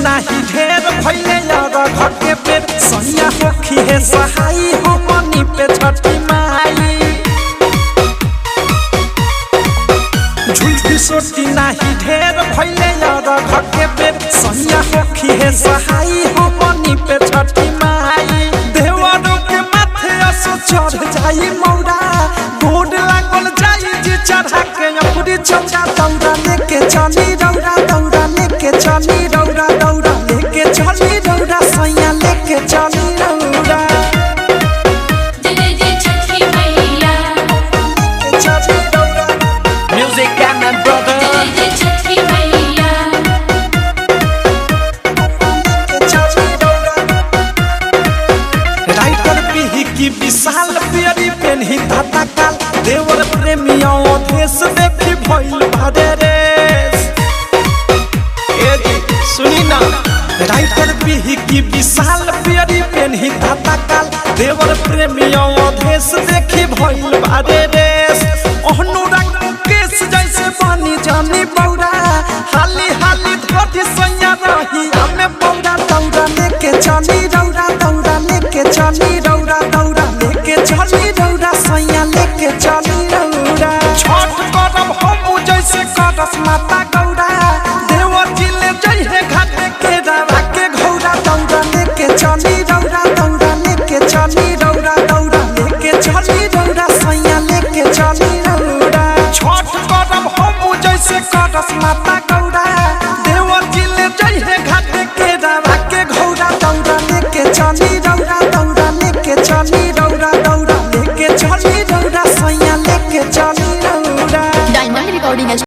नाही ढेर भइले यार घर के पेट सैया होखी है सहाई हो मनी पे छठी माई झुलती सोटी नाही ढेर भइले यार घर के पेट सैया होखी है सहाई हो मनी पे छठी माई देवरों के माथे असो चढ़ जाई मौरा गोड लागल जाई जी चढ़ा के अपनी चौका दौड़ा लेके चली रौरा दौड़ा लेके चली रौरा दौड़ा लेके चली रौरा सैया लेके चली रौरा Music and my brother writer पीही की विशाल प्यारी पेन्ही धाता काल देवर प्रेमियों देश देखी भइल भादे रेस ए जी सुनी ना राइटर पीही की विशाल प्यारी पेन्ही धाता काल देवर प्रेमियों देश देखी भइल भादे रेस अनुराग मुकेश जैसे बनी जानी बौरा हाली हाली धोती सैया रही हमें बौरा दौड़ा लेके चली रौरा दौड़ा लेके चली रौरा दौड़ा लेके चली रौरा सैया लेके चली रौरा छठ करब हम जैसे करस माता गौरा देवर जी ले जइहे घाटे के रावा के घौरा दौड़ा लेके चली रौरा दौड़ा लेके चली रौरा दौड़ा लेके चली रौरा सैया लेके चली रौरा छठ करब हम जैसे करस माता गौरा देवर जी ले जइहे घाटे के रावा के घौरा दौड़ा लेके चली रौरा दौड़ा लेके चली रौरा दौड़ा लेके चली रौरा सैया लेके चली रौरा डायमंड रिकॉर्डिंग